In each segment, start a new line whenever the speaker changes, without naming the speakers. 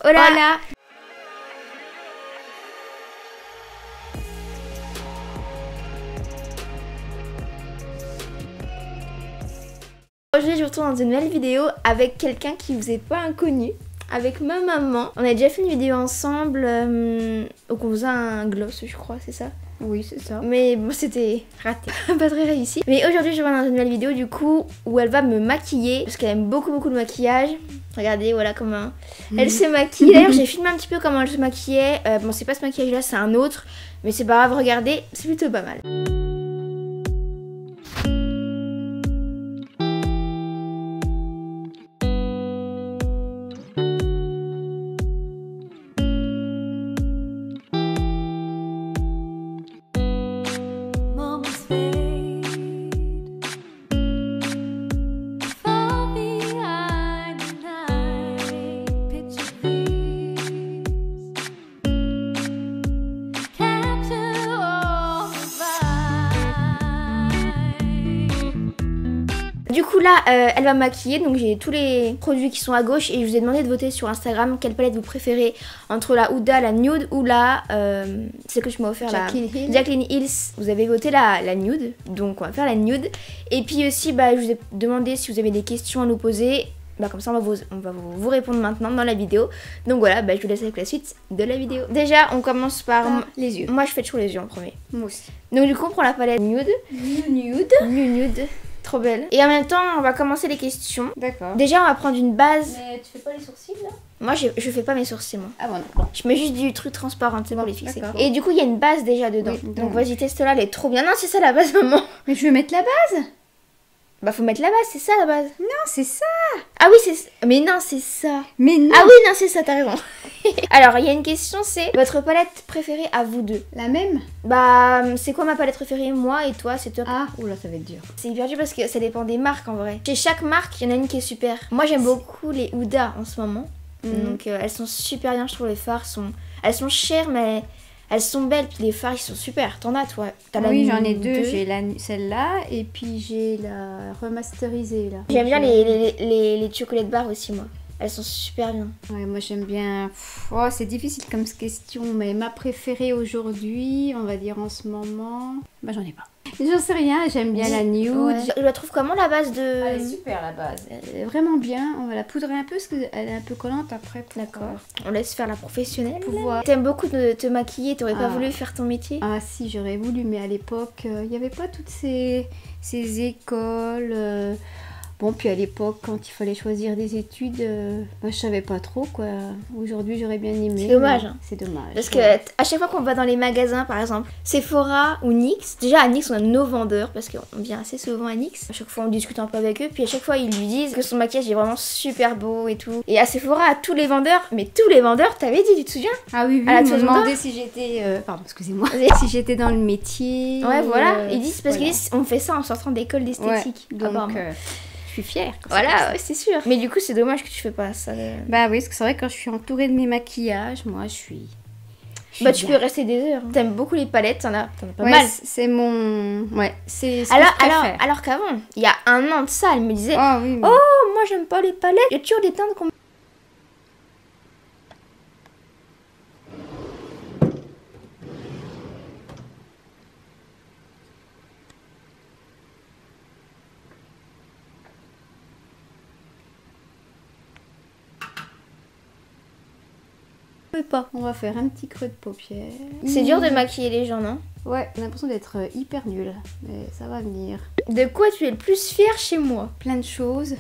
Hola.
Hola.
Aujourd'hui je vous retrouve dans une nouvelle vidéo avec quelqu'un qui vous est pas inconnu, avec ma maman. On a déjà fait une vidéo ensemble où on faisait un gloss, je crois, c'est ça?
Oui, c'est ça.
Mais bon, c'était raté, pas très réussi. Mais aujourd'hui je vais dans une nouvelle vidéo du coup où elle va me maquiller parce qu'elle aime beaucoup le maquillage. Regardez, voilà comment elle se maquille. D'ailleurs j'ai filmé un petit peu comment elle se maquillait. Bon, c'est pas ce maquillage là, c'est un autre. Mais c'est pas grave, regardez, c'est plutôt pas mal. Du coup là, elle va maquiller, donc j'ai tous les produits qui sont à gauche et je vous ai demandé de voter sur Instagram quelle palette vous préférez entre la Huda, la Nude ou la... celle que je m'ai offert, Jaclyn Hills. Vous avez voté la Nude, donc on va faire la Nude. Et puis aussi, bah, je vous ai demandé si vous avez des questions à nous poser. Bah, comme ça on va vous répondre maintenant dans la vidéo. Donc voilà, bah, je vous laisse avec la suite de la vidéo. Déjà on commence par
les yeux.
Moi je fais toujours les yeux en premier.
Moi aussi.
Donc du coup on prend la palette Nude. Nude. Trop belle. Et en même temps, on va commencer les questions.
D'accord.
Déjà, on va prendre une base.
Mais tu fais pas les sourcils là?
Moi, je fais pas mes sourcils, moi.
Ah bon, non.
Je mets juste du truc transparent, c'est pour les fixer.
D'accord.
Et du coup, il y a une base déjà dedans.
Oui,
donc vas-y, teste-la, elle est trop bien. Non, c'est ça la base, maman.
Mais je vais mettre la base.
Bah, faut mettre la base, c'est ça la base.
Non, c'est ça.
Ah oui, c'est... Mais non, c'est ça.
Mais non.
Ah oui, non, c'est ça, t'as raison. Alors, il y a une question, c'est votre palette préférée à vous deux?
La même?
Bah, c'est quoi ma palette préférée? Moi et toi, c'est top.
Ah, oula, ça va être dur.
C'est hyper dur parce que ça dépend des marques en vrai. Chez chaque marque, il y en a une qui est super. Moi, j'aime beaucoup les Huda en ce moment. Donc, elles sont super bien, je trouve. Les fards elles sont chères, mais elles sont belles. Puis les fards, ils sont super. T'en as, toi?
Oui, j'en ai deux. J'ai celle-là et puis j'ai la remasterisée là.
J'aime bien les chocolate bars aussi, moi. Elles sont super bien.
Ouais, moi j'aime bien. Oh, c'est difficile comme question, mais ma préférée aujourd'hui, on va dire en ce moment, bah j'en ai pas. J'en sais rien, j'aime bien la Nude.
Ouais. Je la trouve comment la base de...
Elle est super la base, elle est vraiment bien. On va la poudrer un peu parce qu'elle est un peu collante après.
D'accord. On laisse faire la professionnelle.
Pouvoir...
T'aimes beaucoup de te maquiller, t'aurais pas voulu faire ton métier?
Ah si, j'aurais voulu, mais à l'époque, il n'y avait pas toutes ces écoles. Bon, puis à l'époque, quand il fallait choisir des études, je savais pas trop quoi. Aujourd'hui, j'aurais bien aimé.
C'est dommage. Hein.
C'est dommage.
Parce que à chaque fois qu'on va dans les magasins, par exemple, Sephora ou NYX, déjà à NYX, on a nos vendeurs parce qu'on vient assez souvent à NYX. À chaque fois, on discute un peu avec eux, puis à chaque fois, ils lui disent que son maquillage est vraiment super beau et tout. Et à Sephora, à tous les vendeurs, mais tous les vendeurs, t'avais dit, tu te souviens?
Ah oui,
à la
ils m'ont demandé si j'étais... pardon, excusez-moi. Si j'étais dans le métier.
Ouais, voilà. Ils disent, parce qu'ils disent, on fait ça en sortant d'école d'esthétique.
Ouais, donc... Je suis fière.
Voilà, ouais, c'est sûr. Mais du coup, c'est dommage que tu fais pas ça.
Bah oui, parce que c'est vrai que quand je suis entourée de mes maquillages, moi, je suis
bah, tu peux rester des heures. T'aimes beaucoup les palettes, t'en as pas mal.
C'est mon... Ouais, c'est ce
alors qu'avant, il y a un an de ça, elle me disait
oh, oui, mais...
oh, moi, j'aime pas les palettes. Il y a toujours des teintes qu'on...
pas. On va faire un petit creux de paupière.
C'est dur de maquiller les gens, non?
Ouais, j'ai l'impression d'être hyper nulle, mais ça va venir.
De quoi tu es le plus fière chez moi?
Plein de choses.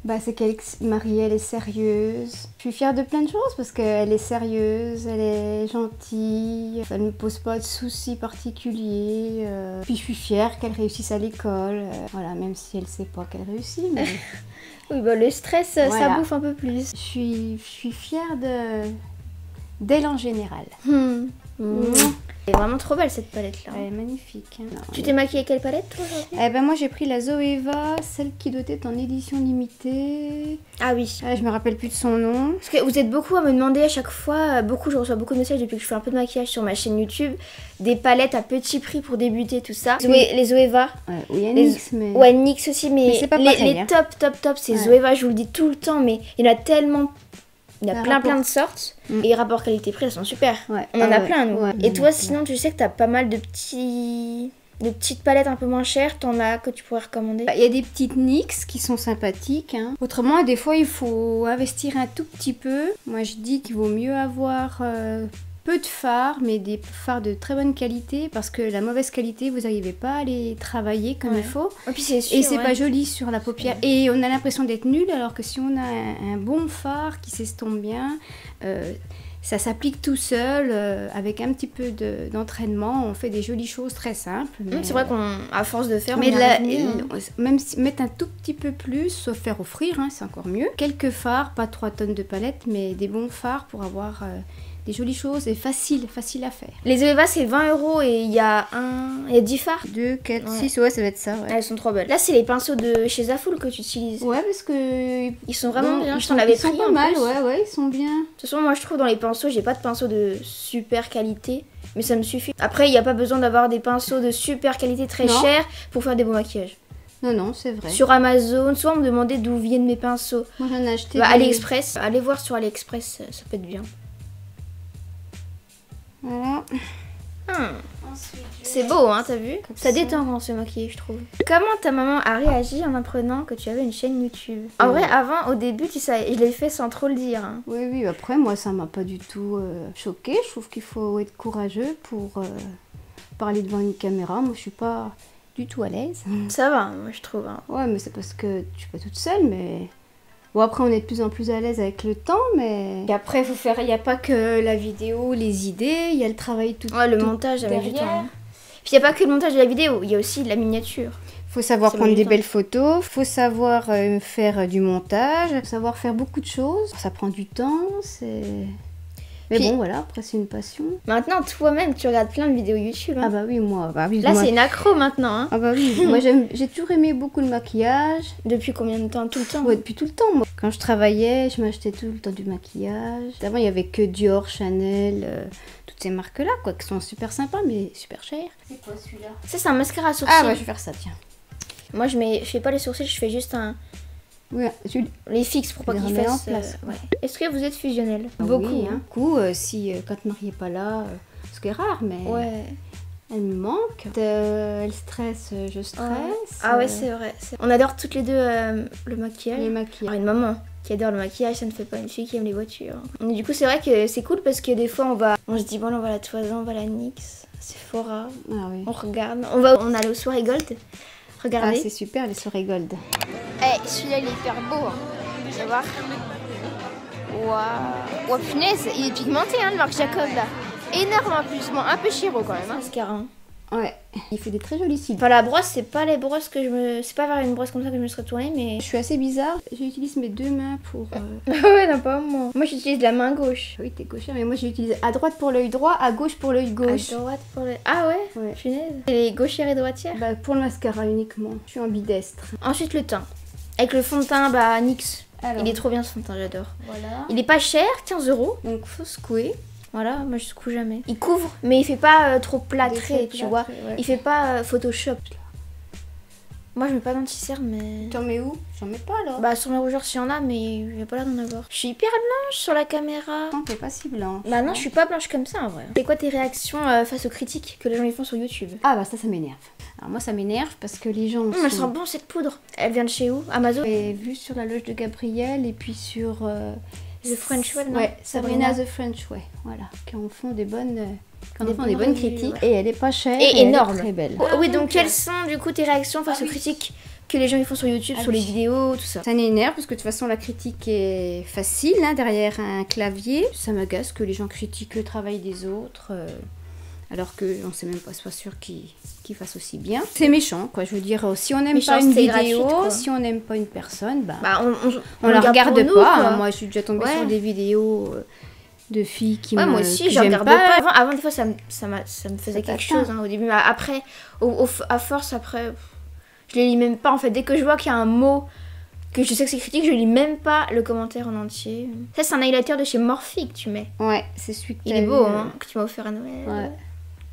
Bah, c'est Marie, elle est sérieuse. Je suis fière de plein de choses parce qu'elle est sérieuse, elle est gentille, elle ne me pose pas de soucis particuliers. Puis je suis fière qu'elle réussisse à l'école. Voilà, même si elle sait pas qu'elle réussit. Mais...
oui, bah le stress, voilà. Ça bouffe un peu plus.
Je suis fière d'elle en général.
Elle est vraiment trop belle cette palette là.
Elle est magnifique. Hein. Non,
tu t'es maquillée quelle palette toi aujourd'hui?
Eh ben moi j'ai pris la Zoeva, celle qui doit être en édition limitée.
Ah oui.
Je me rappelle plus de son nom.
Parce que vous êtes beaucoup à me demander à chaque fois, je reçois beaucoup de messages depuis que je fais un peu de maquillage sur ma chaîne YouTube, des palettes à petit prix pour débuter tout ça. Les Zoeva.
Ouais, il y a NYX mais...
Ouais, NYX aussi, mais
c'est pas pareil,
les top, c'est Zoeva, je vous le dis tout le temps, mais il y en a tellement Il y a
Un
plein
rapport.
de sortes. Et les rapports qualité-prix, elles sont super.
Ouais.
On en a
ouais.
plein, nous.
Ouais,
Et
on en
toi,
a
sinon, tu sais que t'as pas mal de petites palettes un peu moins chères. T'en as que tu pourrais recommander?
plein. Il y a des petites NYX qui sont sympathiques. Hein. Autrement, des fois, il faut investir un tout petit peu. Moi, je dis qu'il vaut mieux avoir peu de fards, mais des fards de très bonne qualité, parce que la mauvaise qualité, vous n'arrivez pas à les travailler comme il faut.
Et puis c'est sûr,
Et c'est pas joli sur la paupière. Et on a l'impression d'être nul, alors que si on a un bon fard qui s'estompe bien, ça s'applique tout seul, avec un petit peu d'entraînement. On fait des jolies choses très simples. Mais,
C'est vrai qu'à force de faire,
mais
on y
là,
arrive mieux, hein.
même si mettre un tout petit peu plus, sauf faire offrir, hein, c'est encore mieux. Quelques fards, pas 3 tonnes de palettes, mais des bons fards pour avoir des jolies choses et facile à faire.
Les Zoeva, c'est 20 € et il y a 10 fards.
2, 4,
Ouais.
6, ouais, ça va être ça. Ouais,
Elles sont trop belles. Là, c'est les pinceaux de chez Zafoul que tu utilises.
ouais parce que.
Ils sont vraiment bien.
Ils
Je t'en avais
ils sont
pris
pas
en
mal,
plus.
ouais, ils sont bien.
De toute façon, moi, je trouve dans les pinceaux, j'ai pas de pinceaux de super qualité. Mais ça me suffit. Après, il n'y a pas besoin d'avoir des pinceaux de super qualité très
Non.
chers pour faire des beaux maquillages.
Non, c'est vrai.
Sur Amazon, souvent, on me demandait d'où viennent mes pinceaux.
Moi, j'en ai acheté.
Bah,
des-
AliExpress, allez voir sur AliExpress, ça peut être bien.
Voilà.
C'est beau, hein, t'as vu? Ça détend quand on se fait maquiller, je trouve. Comment ta maman a réagi en apprenant que tu avais une chaîne YouTube? En vrai, avant, au début, tu sais, je l'ai fait sans trop le dire. Hein.
Oui, après, moi, ça m'a pas du tout choquée. Je trouve qu'il faut être courageux pour parler devant une caméra. Moi, je suis pas du tout à l'aise.
Ça va, moi, je trouve. Hein.
Ouais, mais c'est parce que je suis pas toute seule, mais... Bon, après, on est de plus en plus à l'aise avec le temps, mais... Et après, il n'y a pas que la vidéo, les idées, il y a le travail tout
Ouais, le
tout
montage avec du
derrière.
temps. Puis, il n'y a pas que le montage de la vidéo, il y a aussi de la miniature.
Faut savoir
Ça
prendre
met du
des
temps.
belles photos, faut savoir faire du montage, faut savoir faire beaucoup de choses. Ça prend du temps, c'est... Mais
Puis-
bon, voilà, après c'est une passion.
Maintenant, toi-même, tu regardes plein de vidéos YouTube. Hein.
Ah bah oui, moi,
Là,
moi-
c'est une accro maintenant. Hein.
Ah bah oui, moi j'ai toujours aimé beaucoup le maquillage.
Depuis combien de temps? Tout le temps?
Ouais, depuis tout le temps, moi. Quand je travaillais, je m'achetais tout le temps du maquillage. Avant, il y avait que Dior, Chanel, toutes ces marques-là, quoi, qui sont super sympas, mais super chères. C'est quoi celui-là?
Ça, c'est un mascara à sourcils.
Ah bah je vais faire ça, tiens.
Moi, je fais pas les sourcils, je fais juste
Oui, celui
les fixes pour pas
les
qu'ils
remets en
fassent.
place,
Ouais. Est-ce que vous êtes fusionnel?
Beaucoup,
Beaucoup.
hein. Beaucoup, si quand Marie est pas là, ce qui est rare, mais
Ouais.
elle me manque. Elle stresse, je stresse.
Ah ouais, c'est vrai. On adore toutes les deux le maquillage.
Les
Alors,
maquillages.
une maman qui adore le maquillage, ça ne fait pas une fille qui aime les voitures. Mais du coup, c'est vrai que c'est cool parce que des fois, on se dit, bon, là, on va à la Toison, on va à la NYX, Sephora,
Ah oui.
on regarde. On allait aux soirées Gold.
Ah,
Regardez.
c'est super, les soirées gold.
Eh, celui-là, il est hyper beau. Hein. Tu vas voir. Waouh. Oh, punaise, il est pigmenté, hein, le Marc Jacob, là. Énorme en plus. Bon, un peu chiro quand même, hein, mascara. Hein.
Ouais, il fait des très jolis cils.
Enfin, la brosse, c'est pas les brosses que je me... C'est pas vers une brosse comme ça que je me serais tournée, mais...
Je suis assez bizarre. J'utilise mes deux mains pour...
ouais, non, pas moi. Moi, j'utilise la main gauche.
Oui, t'es gauchère, mais moi j'utilise à droite pour l'œil droit, à gauche pour l'œil gauche.
À droite pour le... Ah ouais,
Ouais.
punaise. Et les gauchères et droitières.
Bah, pour le mascara uniquement. Je suis ambidestre.
Ensuite, le teint. Avec le fond de teint, bah, NYX.
Alors,
Il est trop bien ce fond de teint, j'adore.
voilà.
Il est pas cher, 15 €.
Donc, faut secouer.
Voilà, moi je secoue jamais. Il couvre, mais il fait pas trop plâtré,
Des
tu vois.
plâtrés, ouais.
Il fait pas Photoshop. Moi je mets pas d'anti-cerne, mais...
T'en mets où? J'en mets pas alors.
Bah sur mes rougeurs s'il y en a, mais j'ai pas l'air d'en avoir. Je suis hyper blanche sur la caméra.
Non, t'es pas si blanche.
Bah non, je suis pas blanche comme ça en vrai. C'est quoi tes réactions face aux critiques que les gens y font sur YouTube?
Ah bah ça m'énerve. Alors moi ça m'énerve parce que les gens
Elle sent bon cette poudre. Elle vient de chez où? Amazon?
J'ai vu sur la loge de Gabriel et puis sur...
The French Way, non?
Ouais, Sabrina the French Way, voilà. Qui en font des bonnes, des bonnes critiques.
Ouais.
Et elle est pas chère
Et
elle est
énorme.
très belle.
Oh, oui, donc quelles sont du coup tes réactions face aux critiques que les gens y font sur YouTube,
Ah
sur les
oui.
vidéos, tout ça?
Ça m'énerve parce que de toute façon la critique est facile hein, derrière un clavier. Ça m'agace que les gens critiquent le travail des autres alors qu'on sait même pas, c'est pas sûr qu'ils fassent aussi bien. C'est méchant quoi, je veux dire, si on n'aime pas une
Méchanceté
vidéo,
gratuite, quoi.
si on n'aime pas une personne, bah,
Bah
on la regarde
pour nous,
pas.
quoi.
Hein. Moi je suis déjà tombée
Ouais.
sur des vidéos de filles qui
Ouais,
me
moi aussi,
que
je
j'aime
regarde
pas.
pas. Avant, des fois, ça me faisait quelque
t'atteint.
chose hein, au début. Mais après, à force, après, je les lis même pas. En fait, dès que je vois qu'il y a un mot que je sais que c'est critique, je lis même pas le commentaire en entier. Ça, c'est un highlighter de chez Morphe que tu mets.
Ouais, c'est celui que
Il
t'as
est beau,
vu,
hein, que tu m'as offert à Noël.
Ouais.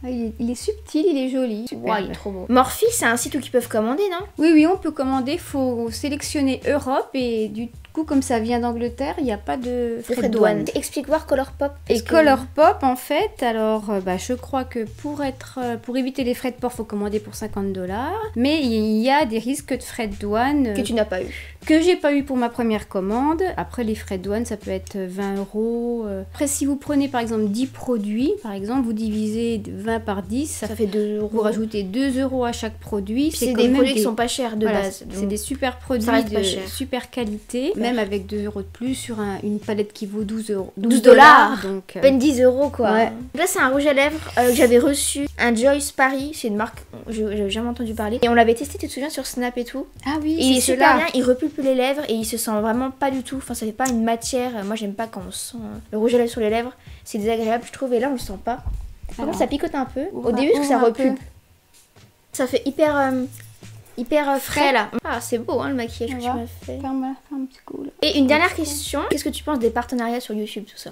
Ah, il est subtil, il est joli. Super.
Ouais, il est trop beau. Morphe, c'est un site où ils peuvent commander, non?
Oui, on peut commander. Faut sélectionner Europe et du coup, comme ça vient d'Angleterre, il n'y a pas de
Frais
frais
de
de
douane.
douane.
Explique voir Colourpop.
Et Colourpop, en fait, alors je crois que pour éviter les frais de port, il faut commander pour 50 $. Mais il y a des risques de frais de douane
Que tu n'as pas eu.
que j'ai pas eu pour ma première commande. Après, les frais de douane, ça peut être 20 €. Après, si vous prenez par exemple 10 produits, par exemple, vous divisez 20 par 10,
Ça fait 2
vous
euros.
rajoutez 2 € à chaque produit.
C'est
quand
des
même
produits qui sont pas chers de
voilà,
base.
c'est
donc
des super produits
ça reste
de
pas cher.
super qualité,
Super.
même avec 2 € de plus sur une palette qui vaut 12 €.
12 $.
Donc,
à peine 10 euros quoi.
Ouais.
Là c'est un rouge à lèvres que j'avais reçu, un Joyce Paris, c'est une marque, j'avais jamais entendu parler. Et on l'avait testé, tu te souviens, sur Snap et tout.
ah oui,
Et il est
c'est
super
cela.
bien, il repulpe les lèvres et il se sent vraiment pas du tout. Enfin ça fait pas une matière, moi j'aime pas quand on sent le rouge à lèvres sur les lèvres. C'est désagréable je trouve et là on le sent pas. Par
Alors,
contre ça picote un peu.
ouvre
Au début parce que ça
un peu.
repulpe. Ça fait hyper frais là. Ah c'est beau hein, le maquillage que
Ça
tu
va
m'as fait.
Ferme un petit coup là.
Et une dernière question, qu'est-ce que tu penses des partenariats sur YouTube tout ça?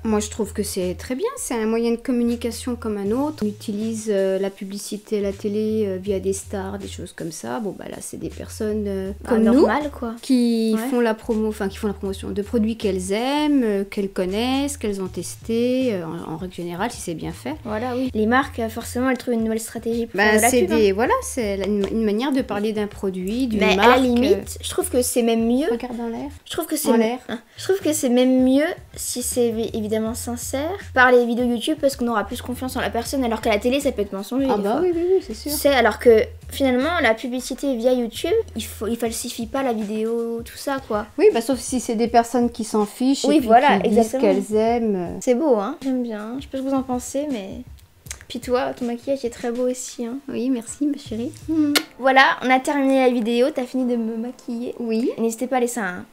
Moi je trouve que c'est très bien, c'est un moyen de communication comme un autre. On utilise la publicité à la télé via des stars, des choses comme ça. Là c'est des personnes comme nous
normal quoi.
qui
Ouais.
font la promotion de produits qu'elles aiment, qu'elles connaissent, qu'elles ont testés, en règle générale si c'est bien fait.
Voilà, oui. Les marques, forcément, elles trouvent une nouvelle stratégie pour faire de la
C'est
pub. Hein.
c'est une manière de parler d'un produit, d'une
Mais
marque.
à la limite, je trouve que c'est même mieux.
Regarde dans l'air.
Je trouve que c'est
En l'air.
Je trouve que c'est même mieux si c'est évidemment sincère par les vidéos YouTube parce qu'on aura plus confiance en la personne alors qu'à la télé ça peut être mensonger.
Ah
des
bah
fois.
oui, c'est sûr.
C'est alors que finalement la publicité via YouTube, il falsifie pas la vidéo, tout ça quoi.
Oui, sauf si c'est des personnes qui s'en fichent
Oui,
et puis
voilà,
qui disent
exactement.
qu'elles aiment.
C'est beau hein, j'aime bien. Je sais pas ce que vous en pensez mais puis toi, ton maquillage est très beau aussi hein.
Oui, merci ma chérie.
Voilà, on a terminé la vidéo, t'as fini de me maquiller.
Oui,
N'hésitez pas à laisser un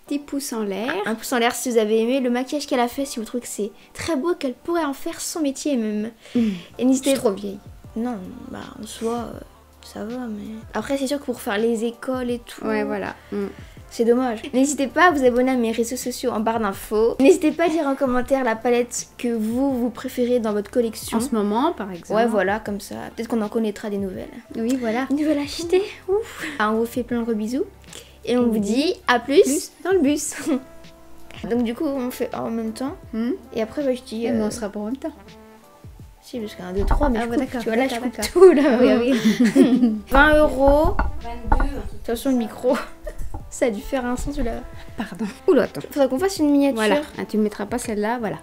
petit pouce en l'air.
pouce en l'air si vous avez aimé le maquillage qu'elle a fait, si vous trouvez que c'est très beau, qu'elle pourrait en faire son métier même. Et
Je
n'hésitez
suis trop vieille.
Non, en soi, ça va, mais... Après, c'est sûr que pour faire les écoles et tout,
Ouais, voilà.
c'est dommage. N'hésitez pas à vous abonner à mes réseaux sociaux en barre d'infos. N'hésitez pas à dire en commentaire la palette que vous préférez dans votre collection.
En ce moment, par exemple.
Ouais, voilà, comme ça. Peut-être qu'on en connaîtra des nouvelles.
Oui, voilà.
Une nouvelle achetée. Ouf. On vous fait plein de gros bisous. Et on vous dit à plus dans le bus. Donc du coup, on fait en même temps. Et après, je dis...
Mais on sera pas en même temps.
Si, parce qu'un, 2, 3, mais
Ah,
je
bah,
coupe,
d'accord,
tu vois, là, je
d'accord,
coupe
d'accord.
tout, là.
Oui, oui.
20 €.
22.
Attention, le micro. Ça a dû faire un son, celui-là.
Pardon. Oula, attends.
Faudrait qu'on fasse une miniature.
Voilà. Tu ne mettras pas celle-là, voilà.